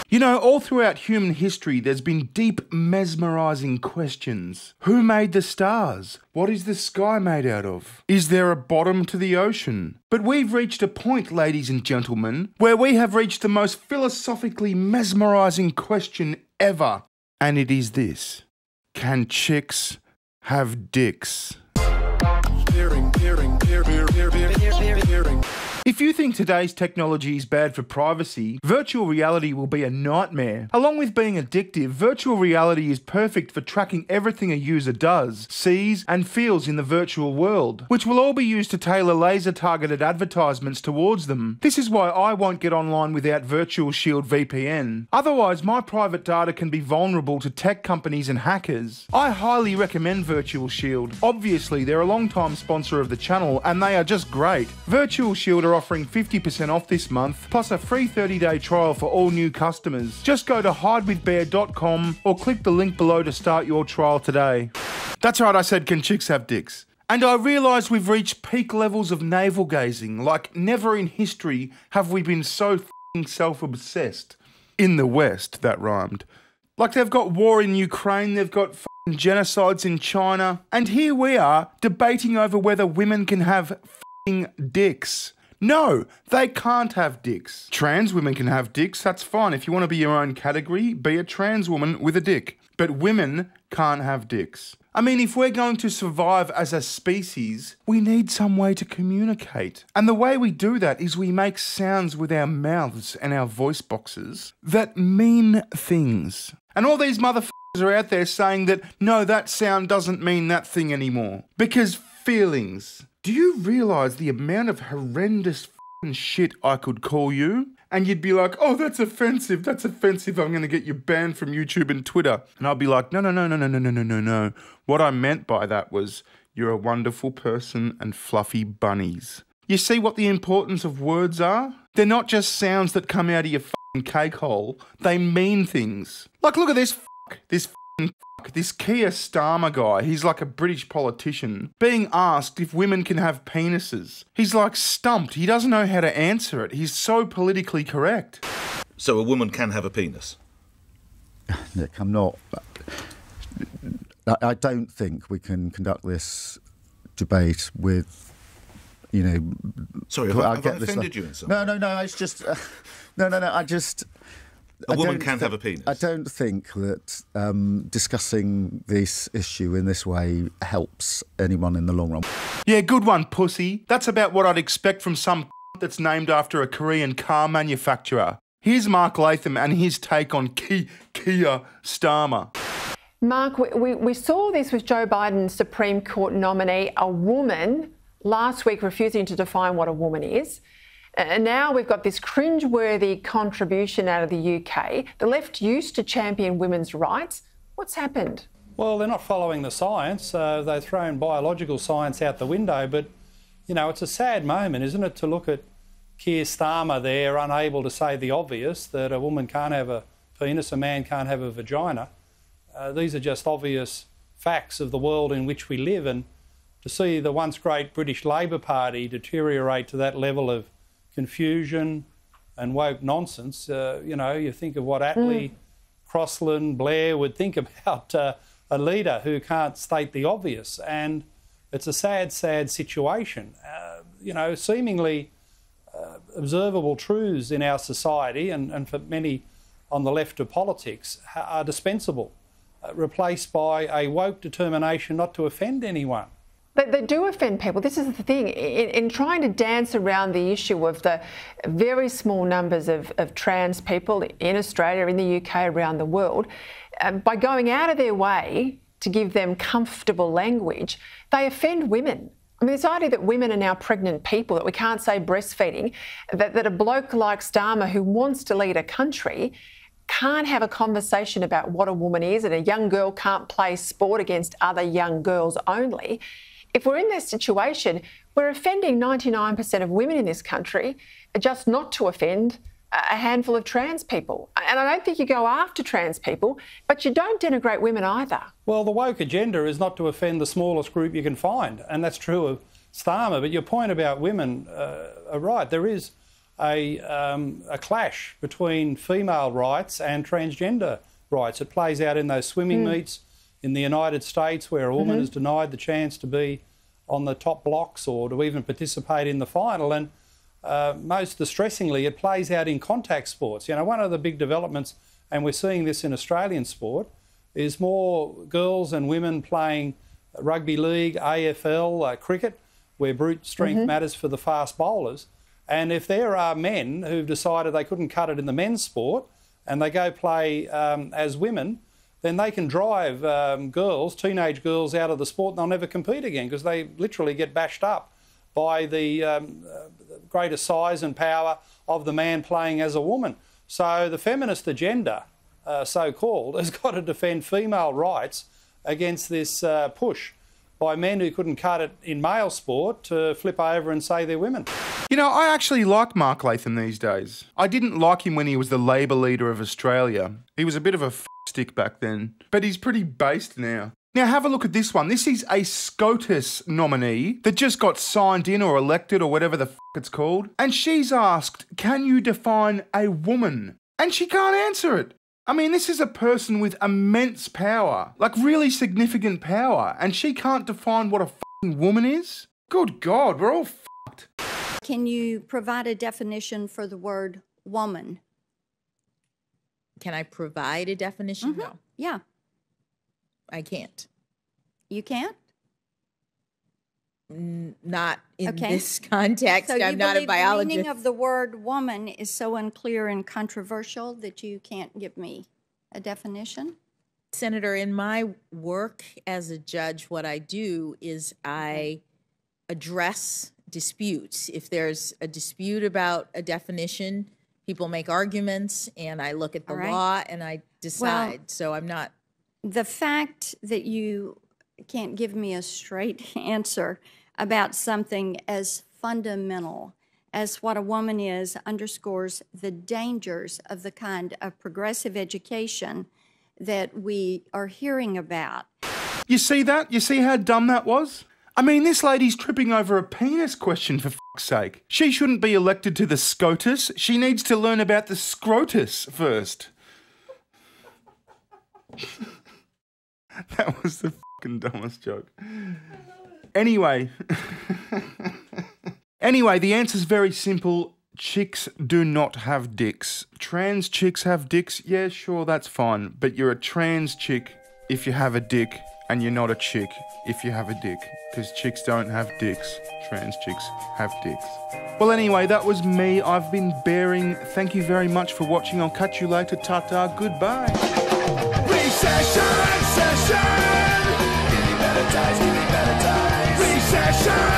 You know, all throughout human history, there's been deep, mesmerising questions. Who made the stars? What is the sky made out of? Is there a bottom to the ocean? But we've reached a point, ladies and gentlemen, where we have reached the most philosophically mesmerising question ever. And it is this. Can chicks have dicks? If you think today's technology is bad for privacy, virtual reality will be a nightmare. Along with being addictive, virtual reality is perfect for tracking everything a user does, sees, and feels in the virtual world, which will all be used to tailor laser-targeted advertisements towards them. This is why I won't get online without VirtualShield VPN. Otherwise, my private data can be vulnerable to tech companies and hackers. I highly recommend VirtualShield. Obviously, they're a long-time sponsor of the channel, and they are just great. VirtualShield are offering 50% off this month, plus a free 30-day trial for all new customers. Just go to hidewithbear.com or click the link below to start your trial today. That's right, I said, can chicks have dicks? And I realise we've reached peak levels of navel-gazing, like never in history have we been so f***ing self-obsessed. In the West, that rhymed. Like they've got war in Ukraine, they've got f***ing genocides in China, and here we are debating over whether women can have f***ing dicks. No, they can't have dicks. Trans women can have dicks, that's fine. If you want to be your own category, be a trans woman with a dick. But women can't have dicks. I mean, if we're going to survive as a species, we need some way to communicate. And the way we do that is we make sounds with our mouths and our voice boxes that mean things. And all these motherfuckers are out there saying that, no, that sound doesn't mean that thing anymore. Because feelings. Do you realise the amount of horrendous shit I could call you? And you'd be like, oh, that's offensive, I'm going to get you banned from YouTube and Twitter. And I'll be like, no. What I meant by that was, you're a wonderful person and fluffy bunnies. You see what the importance of words are? They're not just sounds that come out of your cake hole. They mean things. Like, look at this this Keir Starmer guy, he's like a British politician, being asked if women can have penises. He's like stumped. He doesn't know how to answer it. He's so politically correct. So a woman can have a penis? Nick, I'm not... I don't think we can conduct this debate with, you know... Sorry, have I offended you in some way? No, it's just... A woman can have a penis. I don't think that discussing this issue in this way helps anyone in the long run. Yeah, good one, pussy. That's about what I'd expect from some that's named after a Korean car manufacturer. Here's Mark Latham and his take on Keir Starmer. Mark, we saw this with Joe Biden's Supreme Court nominee, a woman, last week refusing to define what a woman is. And now we've got this cringeworthy contribution out of the UK. The left used to champion women's rights. What's happened? Well, they're not following the science. They've thrown biological science out the window. But, you know, it's a sad moment, isn't it, to look at Keir Starmer there, unable to say the obvious, that a woman can't have a penis, a man can't have a vagina. These are just obvious facts of the world in which we live. And to see the once great British Labor Party deteriorate to that level of confusion and woke nonsense, you know, you think of what Attlee, Crossland, Blair would think about a leader who can't state the obvious. And it's a sad, sad situation. You know, seemingly observable truths in our society and for many on the left of politics are dispensable, replaced by a woke determination not to offend anyone. They do offend people. This is the thing. In trying to dance around the issue of the very small numbers of trans people in Australia, in the UK, around the world, by going out of their way to give them comfortable language, they offend women. I mean, this idea that women are now pregnant people, that we can't say breastfeeding, that a bloke like Starmer who wants to lead a country can't have a conversation about what a woman is, and a young girl can't play sport against other young girls only. If we're in this situation, we're offending 99% of women in this country, just not to offend a handful of trans people. And I don't think you go after trans people, but you don't denigrate women either. Well, the woke agenda is not to offend the smallest group you can find, and that's true of Starmer. But your point about women are right. There is a clash between female rights and transgender rights. It plays out in those swimming meets in the United States where a woman is denied the chance to be on the top blocks or to even participate in the final. And most distressingly, it plays out in contact sports. You know, one of the big developments, and we're seeing this in Australian sport, is more girls and women playing rugby league, AFL, cricket, where brute strength matters for the fast bowlers. And if there are men who've decided they couldn't cut it in the men's sport and they go play as women, then they can drive girls, teenage girls, out of the sport and they'll never compete again because they literally get bashed up by the greater size and power of the man playing as a woman. So the feminist agenda, so-called, has got to defend female rights against this push by men who couldn't cut it in male sport to flip over and say they're women. You know, I actually like Mark Latham these days. I didn't like him when he was the Labor leader of Australia. He was a bit of a stick back then, but he's pretty based now. Now have a look at this one. This is a SCOTUS nominee that just got signed in or elected or whatever the it's called. And she's asked, can you define a woman? And she can't answer it. I mean, this is a person with immense power, like really significant power, and she can't define what a fucking woman is? Good God, we're all fucked. Can you provide a definition for the word woman? Can I provide a definition? No. Yeah. I can't. You can't? Not in this context. So I'm not a biologist. The meaning of the word woman is so unclear and controversial that you can't give me a definition? Senator, in my work as a judge, what I do is I address disputes. If there's a dispute about a definition, people make arguments, and I look at the law and I decide. Well, so I'm not... The fact that you can't give me a straight answer about something as fundamental as what a woman is underscores the dangers of the kind of progressive education that we are hearing about. You see that? You see how dumb that was? I mean, this lady's tripping over a penis question, for fuck's sake. She shouldn't be elected to the SCOTUS. She needs to learn about the scrotus first. That was the fucking dumbest joke. Anyway. Anyway, the answer's very simple. Chicks do not have dicks. Trans chicks have dicks. Yeah, sure, that's fine. But you're a trans chick if you have a dick, and you're not a chick if you have a dick. Because chicks don't have dicks. Trans chicks have dicks. Well, anyway, that was me. I've been Bearing. Thank you very much for watching. I'll catch you later. Ta-ta. Goodbye. Recession! Give me better ties. Recession!